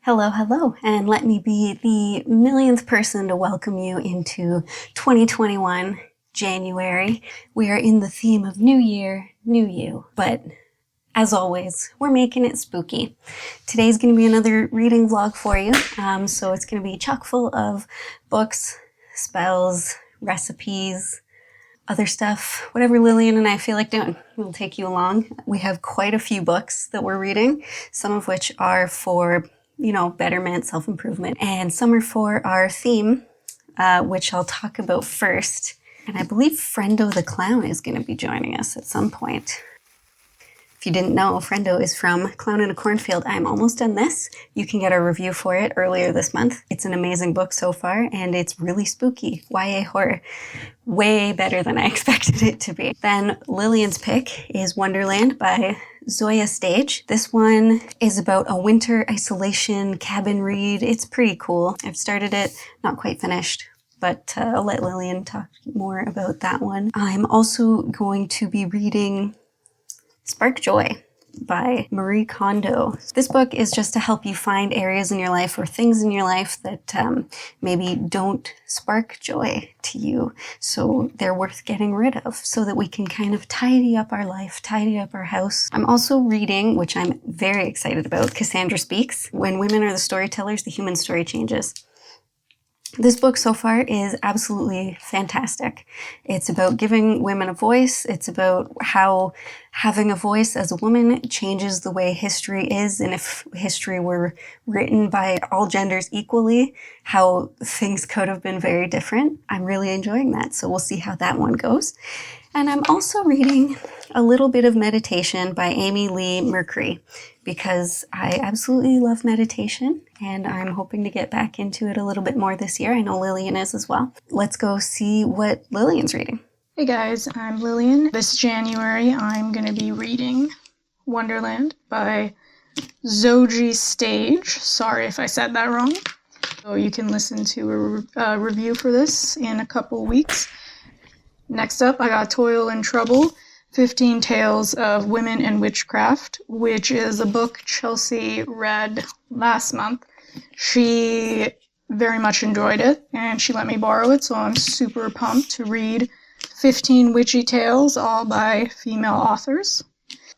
Hello, hello, and let me be the millionth person to welcome you into 2021, January. We are in the theme of New Year, New You, but as always, we're making it spooky. Today's going to be another reading vlog for you, so it's going to be chock full of books, spells, recipes, other stuff, whatever Lillian and I feel like doing. We'll take you along. We have quite a few books that we're reading, some of which are for betterment, self-improvement, and some are for our theme, which I'll talk about first. And I believe Frendo the Clown is going to be joining us at some point. If you didn't know, Frendo is from Clown in a Cornfield. I'm almost done this. You can get a review for it earlier this month. It's an amazing book so far, and it's really spooky. YA horror. Way better than I expected it to be. Then Lillian's pick is Wonderland by Zoya Stage. This one is about a winter isolation cabin read. It's pretty cool. I've started it, not quite finished, but I'll let Lillian talk more about that one. I'm also going to be reading Spark Joy by Marie Kondo. This book is just to help you find areas in your life or things in your life that maybe don't spark joy to you, so they're worth getting rid of, so that we can kind of tidy up our life, tidy up our house. I'm also reading, which I'm very excited about, Cassandra Speaks. When women are the storytellers, the human story changes. This book so far is absolutely fantastic. It's about giving women a voice. It's about how having a voice as a woman changes the way history is, and if history were written by all genders equally, how things could have been very different. I'm really enjoying that, so we'll see how that one goes. And I'm also reading a little bit of meditation by Amy Lee Mercury, because I absolutely love meditation and I'm hoping to get back into it a little bit more this year. I know Lillian is as well. Let's go see what Lillian's reading. Hey guys, I'm Lillian. This January I'm going to be reading Wonderland by Zoya Stage. Sorry if I said that wrong. So you can listen to a review for this in a couple weeks. Next up, I got Toil and Trouble, 15 Tales of Women and Witchcraft, which is a book Chelsea read last month. She very much enjoyed it, and she let me borrow it, so I'm super pumped to read 15 witchy tales, all by female authors.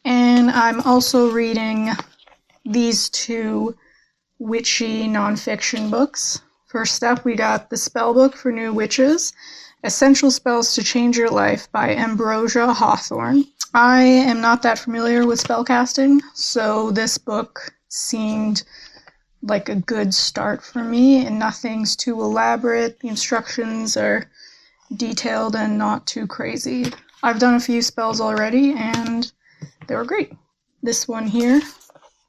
And I'm also reading these two witchy nonfiction books. First up, we got The Spellbook for New Witches, Essential Spells to Change Your Life by Ambrosia Hawthorne. I am not that familiar with spellcasting, so this book seemed like a good start for me, and nothing's too elaborate. The instructions are detailed and not too crazy. I've done a few spells already, and they were great. This one here,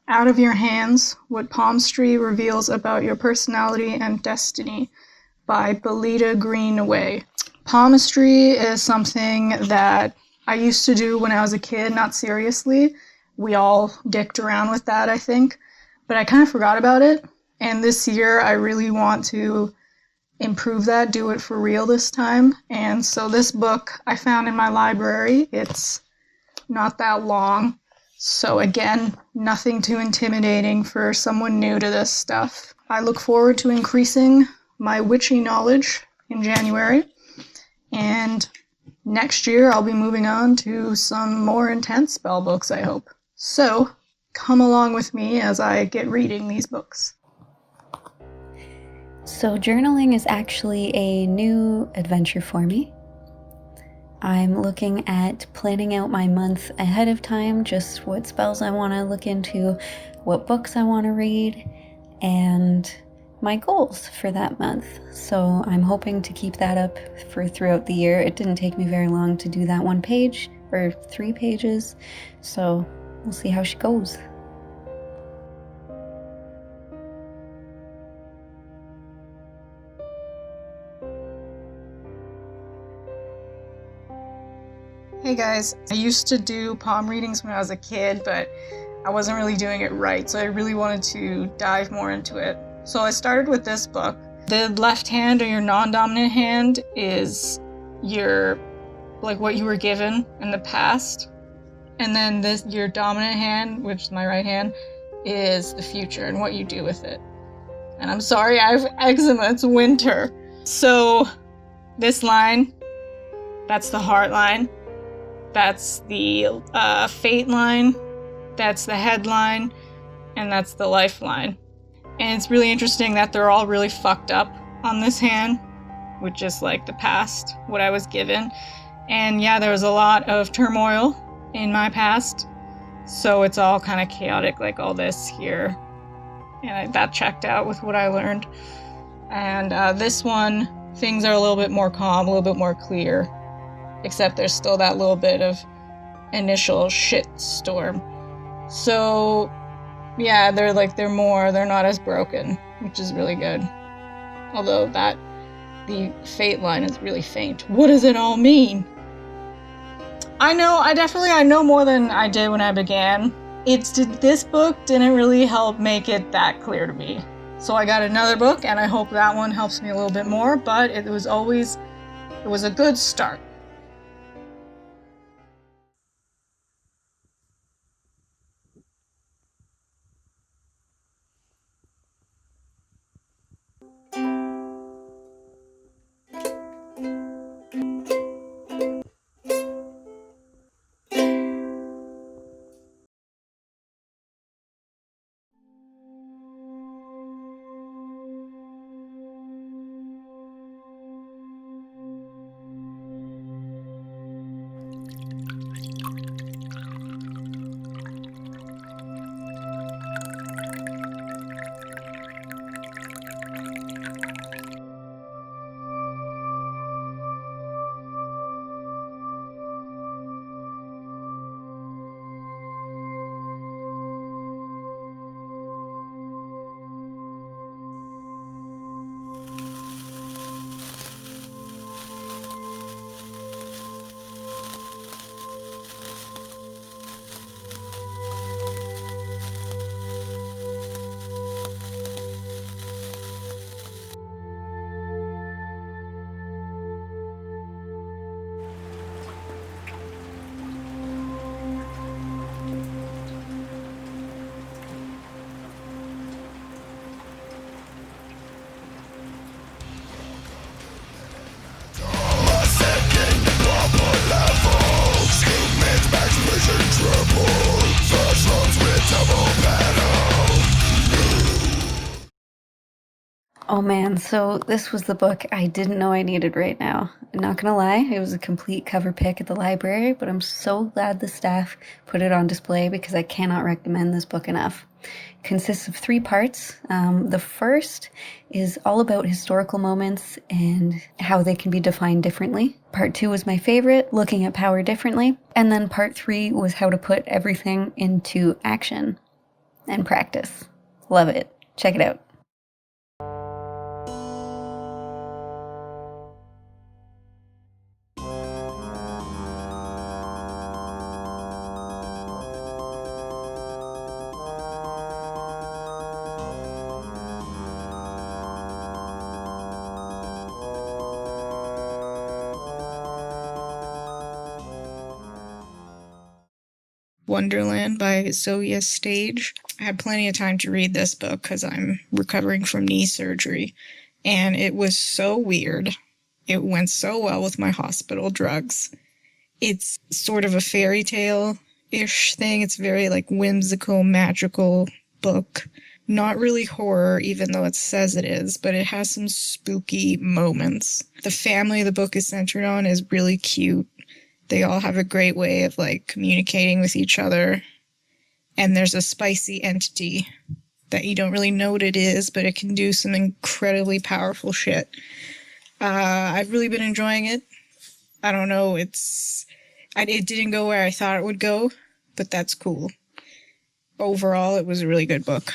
Out of Your Hands, What Palmistry Reveals About Your Personality and Destiny by Belita Greenaway. Palmistry is something that I used to do when I was a kid, not seriously. We all dicked around with that, I think, but I kind of forgot about it, and this year I really want to improve that, do it for real this time. And so this book I found in my library. It's not that long, so again, nothing too intimidating for someone new to this stuff. I look forward to increasing my witchy knowledge in January, and next year I'll be moving on to some more intense spell books, I hope. So come along with me as I get reading these books. So journaling is actually a new adventure for me. I'm looking at planning out my month ahead of time, just what spells I want to look into, what books I want to read, and my goals for that month. So I'm hoping to keep that up for throughout the year. It didn't take me very long to do that 1 page, or 3 pages, so we'll see how she goes. Hey guys, I used to do palm readings when I was a kid, but I wasn't really doing it right, so I really wanted to dive more into it. So I started with this book. The left hand, or your non-dominant hand, is your, like, what you were given in the past. And then your dominant hand, which is my right hand, is the future and what you do with it. And I'm sorry, I have eczema, it's winter. So this line, that's the heart line, that's the fate line, that's the headline, and that's the lifeline. And it's really interesting that they're all really fucked up on this hand, which is like the past, what I was given. And yeah, there was a lot of turmoil in my past, so it's all kind of chaotic, like all this here. And that checked out with what I learned. And this one, things are a little bit more calm, a little bit more clear, except there's still that little bit of initial shit storm. So yeah, they're not as broken, which is really good. Although the fate line is really faint. What does it all mean? I know more than I did when I began. This book didn't really help make it that clear to me. So I got another book, and I hope that one helps me a little bit more, but it was a good start. Oh man, so this was the book I didn't know I needed right now. I'm not gonna lie, it was a complete cover pick at the library, but I'm so glad the staff put it on display because I cannot recommend this book enough. It consists of 3 parts. The first is all about historical moments and how they can be defined differently. Part 2 was my favorite, looking at power differently. And then part 3 was how to put everything into action and practice. Love it. Check it out. Wonderland by Zoe Stage. I had plenty of time to read this book because I'm recovering from knee surgery, and it was so weird. It went so well with my hospital drugs. It's sort of a fairy tale-ish thing. It's very like whimsical, magical book. Not really horror, even though it says it is, but it has some spooky moments. The family the book is centered on is really cute. They all have a great way of like communicating with each other. And there's a spicy entity that you don't really know what it is, but it can do some incredibly powerful shit. I've really been enjoying it. I don't know, it didn't go where I thought it would go, but that's cool. Overall, it was a really good book.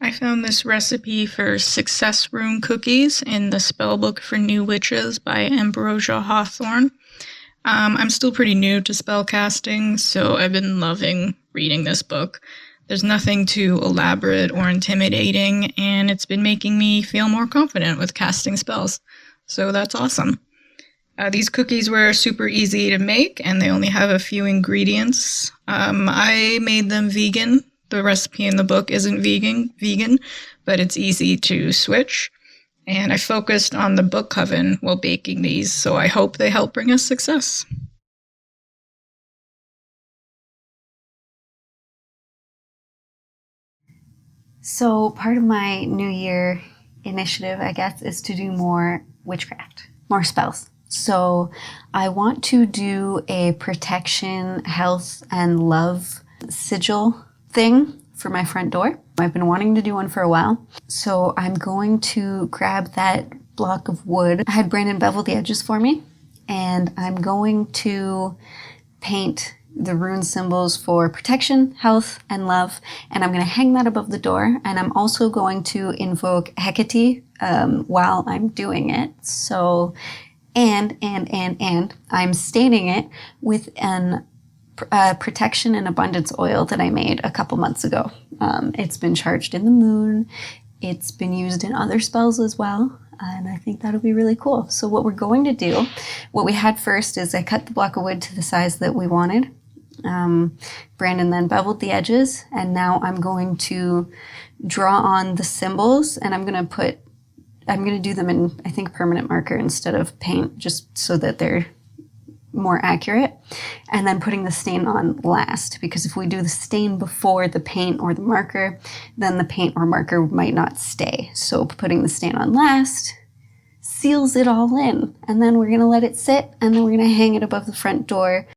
I found this recipe for success rune cookies in the Spellbook for New Witches by Ambrosia Hawthorne. I'm still pretty new to spellcasting, so I've been loving reading this book. There's nothing too elaborate or intimidating, and it's been making me feel more confident with casting spells. So that's awesome. These cookies were super easy to make, and they only have a few ingredients. I made them vegan. The recipe in the book isn't vegan, but it's easy to switch. And I focused on the book coven while baking these, so I hope they help bring us success. So part of my New Year initiative, I guess, is to do more witchcraft, more spells. So I want to do a protection, health, and love sigil thing for my front door. I've been wanting to do one for a while. So I'm going to grab that block of wood. I had Brandon bevel the edges for me, and I'm going to paint the rune symbols for protection, health, and love, and I'm going to hang that above the door, and I'm also going to invoke Hecate while I'm doing it. So, and I'm staining it with an protection and abundance oil that I made a couple months ago. It's been charged in the moon. It's been used in other spells as well. And I think that'll be really cool. So what we're going to do, what we had first is I cut the block of wood to the size that we wanted. Brandon then beveled the edges, and now I'm going to draw on the symbols, and I'm going to do them in, I think, permanent marker instead of paint, just so that they're more accurate, and then putting the stain on last, because if we do the stain before the paint or the marker, then the paint or marker might not stay. So putting the stain on last seals it all in, and then we're going to let it sit, and then we're going to hang it above the front door.